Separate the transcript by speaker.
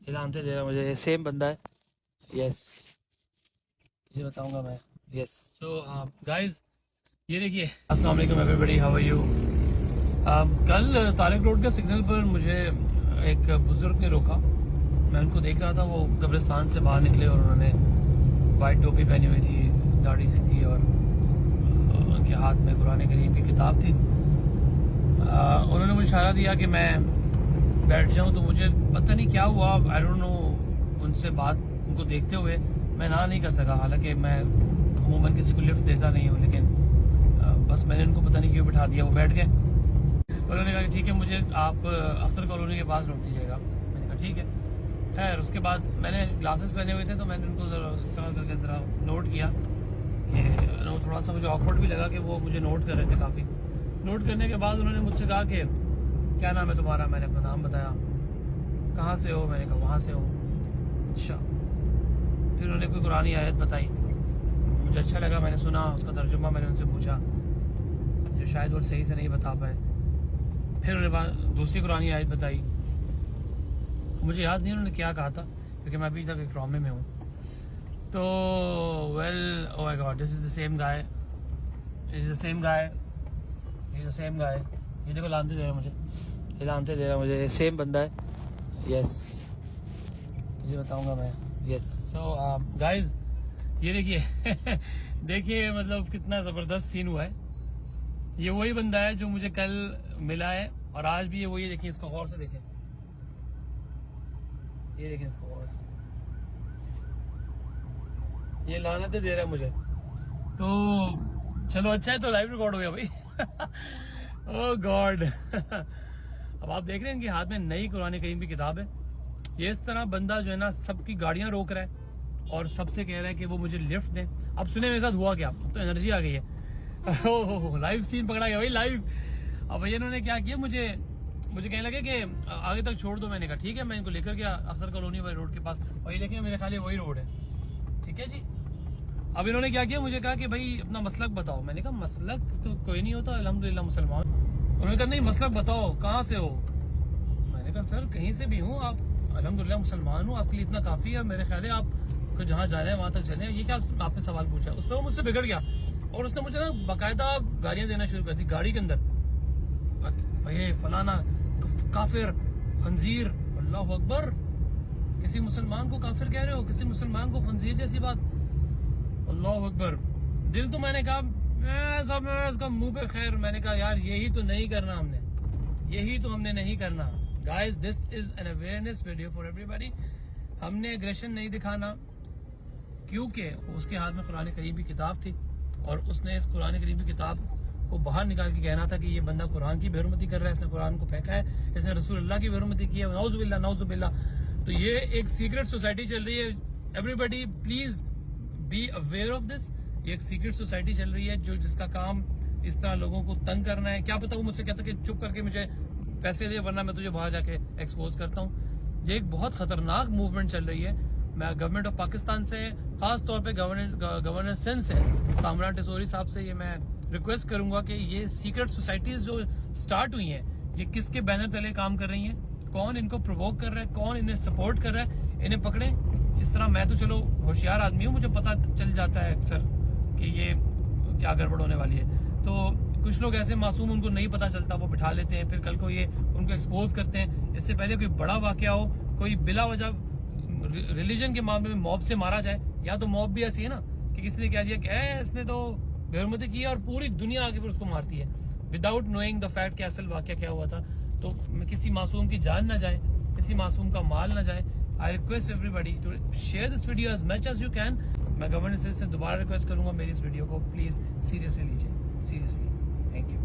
Speaker 1: हिलानते दे रहा मुझे, सेम बंदा है। यस, तुझे बताऊंगा मैं। यस, सो गाइस, ये देखिए, अस्सलाम वालेकुम एवरीबॉडी, हाउ आर यू। कल तारिक रोड के सिग्नल पर मुझे एक बुजुर्ग ने रोका। मैं उनको देख रहा था, वो कब्रिस्तान से बाहर निकले और उन्होंने वाइट टोपी पहनी हुई थी, दाढ़ी सी थी और उनके हाथ में कुरान करीम की किताब थी। उन्होंने मुझे इशारा दिया कि मैं बैठ जाऊं, तो मुझे पता नहीं क्या हुआ, आई डोंट नो। उनसे बात, उनको देखते हुए मैं ना नहीं कर सका। हालांकि मैं अमूमन किसी को लिफ्ट देता नहीं हूँ, लेकिन बस मैंने उनको पता नहीं क्यों बिठा दिया। वो बैठ गए। उन्होंने कहा कि ठीक है, मुझे आप अख्तर कॉलोनी के पास रोक दीजिएगा। मैंने कहा ठीक है। खैर, उसके बाद मैंने ग्लासेस पहने हुए थे, तो मैंने उनको जरा इस तरह करके जरा नोट किया कि थोड़ा सा मुझे ऑकवर्ड भी लगा कि वो मुझे नोट कर रहे थे काफ़ी। नोट करने के बाद उन्होंने मुझसे कहा कि क्या नाम है तुम्हारा। मैंने अपना नाम बताया। कहाँ से हो, मैंने कहा वहाँ से हूँ। अच्छा। फिर उन्होंने कोई कुरानी आयत बताई, मुझे अच्छा लगा, मैंने सुना, उसका तर्जुमा मैंने उनसे पूछा, जो शायद वो सही से नहीं बता पाए। फिर उन्होंने दूसरी कुरानी आयत बताई, मुझे याद नहीं उन्होंने क्या कहा था, क्योंकि मैं अभी तक एक ट्रॉमे में हूँ। तो well, oh my God, this is the same guy, is the same guy, is the same guy. ये देखो, लानते दे रहा मुझे, हिलानते दे रहा मुझे, सेम बंदा है। यस, तुझे बताऊंगा मैं। यस, सो गाइज, ये देखिए देखिए, मतलब कितना जबरदस्त सीन हुआ है। ये वही बंदा है जो मुझे कल मिला है, और आज भी ये वही। देखिए इसको गौर से देखें, ये देखें इसको गौर से, ये लानतें दे रहा है मुझे। तो चलो, अच्छा है, तो लाइव रिकॉर्ड हो गया भाई ओह गॉड अब आप देख रहे हैं इनके हाथ में नई कुरान करीम की किताब है। ये इस तरह बंदा जो है ना, सबकी गाड़ियां रोक रहा है और सबसे कह रहा है कि वो मुझे लिफ्ट दें। अब सुने मेरे साथ हुआ क्या, अब तो एनर्जी आ गई है ओह, लाइव सीन पकड़ा गया भाई, लाइव। अब भैया इन्होंने क्या किया, मुझे कहने लगे कि आगे तक छोड़ दो। मैंने कहा ठीक है, मैं इनको लेकर गया अख्तर कॉलोनी वाली रोड के पास, और ये देखें मेरे ख्याल वही रोड है। ठीक है जी। अब इन्होंने क्या किया, मुझे कहा कि भाई अपना मसलक बताओ। मैंने कहा मसलक तो कोई नहीं होता, अल्हम्दुलिल्लाह मुसलमान। उन्होंने कहा नहीं, मसलक बताओ, कहाँ से हो। मैंने कहा सर कहीं से भी हूँ, आप अल्हम्दुलिल्लाह मुसलमान हूँ, आपके लिए इतना काफी है। मेरे ख्याल है आपको जहाँ जाना है वहां तक चले। ये क्या आपने सवाल पूछा। उस पर वो मुझसे बिगड़ गया और उसने मुझे ना बाकायदा गालियां देना शुरू कर दी गाड़ी के अंदर। भाई फलाना काफिर, खंजीर, अल्लाह अकबर, किसी मुसलमान को काफिर कह रहे हो, किसी मुसलमान को खंजीर जैसी बात, अल्लाह अकबर। दिल तो मैंने कहा मैं इसका मुंह पे खैर। मैंने कहा यार यही तो नहीं करना हमने, यही तो हमने नहीं करना। Guys, this is an awareness video for everybody. हमने एग्रेशन नहीं दिखाना, क्योंकि उसके हाथ में कुरान करीम की किताब थी और उसने इस कुरान करीम की किताब को बाहर निकाल के कहना था कि ये बंदा कुरान की बेहरमती कर रहा है, इसने कुरान को फेंका है, इसने रसूलुल्लाह की बेहरमती की है, नौजुबिल्लाह नौजुबिल्लाह। तो ये एक सीक्रेट सोसाइटी चल रही है। Everybody please be aware of this. ये एक सीक्रेट सोसाइटी चल रही है जो जिसका काम इस तरह लोगों को तंग करना है। क्या पता वो मुझसे कहता कि चुप करके मुझे पैसे दे, वरना मैं तुझे बाहर जाके एक्सपोज करता हूँ। ये एक बहुत खतरनाक मूवमेंट चल रही है। मैं गवर्नमेंट ऑफ पाकिस्तान से, खास तौर पे गवर्नर सिंध से, कामरान टिसोरी साहब से ये मैं रिक्वेस्ट करूंगा कि ये सीक्रेट सोसाइटीज जो स्टार्ट हुई हैं, ये किसके बैनर तले काम कर रही हैं, कौन इनको प्रोवोक कर रहा है, कौन इन्हें सपोर्ट कर रहा है, इन्हें पकड़े। इस तरह मैं तो चलो होशियार आदमी हूँ, मुझे पता चल जाता है अक्सर कि ये क्या गड़बड़ होने वाली है। तो कुछ लोग ऐसे मासूम, उनको नहीं पता चलता, वो बिठा लेते हैं, फिर कल को ये उनको एक्सपोज करते हैं। इससे पहले कोई बड़ा वाकया हो, कोई बिला वजह रिलीजन के मामले में मॉब से मारा जाए, या तो मॉब भी ऐसी है ना कि किसी ने कह दिया कि इसने तो बेहरमती की है और पूरी दुनिया आगे फिर उसको मारती है विदाउट नोइंग द फैक्ट कि असल वाकया क्या हुआ था। तो किसी मासूम की जान ना जाए, किसी मासूम का माल ना जाए। I request everybody to share this video as much as you can. मैं गवर्नर से दोबारा रिक्वेस्ट करूंगा, मेरी इस वीडियो को प्लीज सीरियसली लीजिए, सीरियसली। Thank you.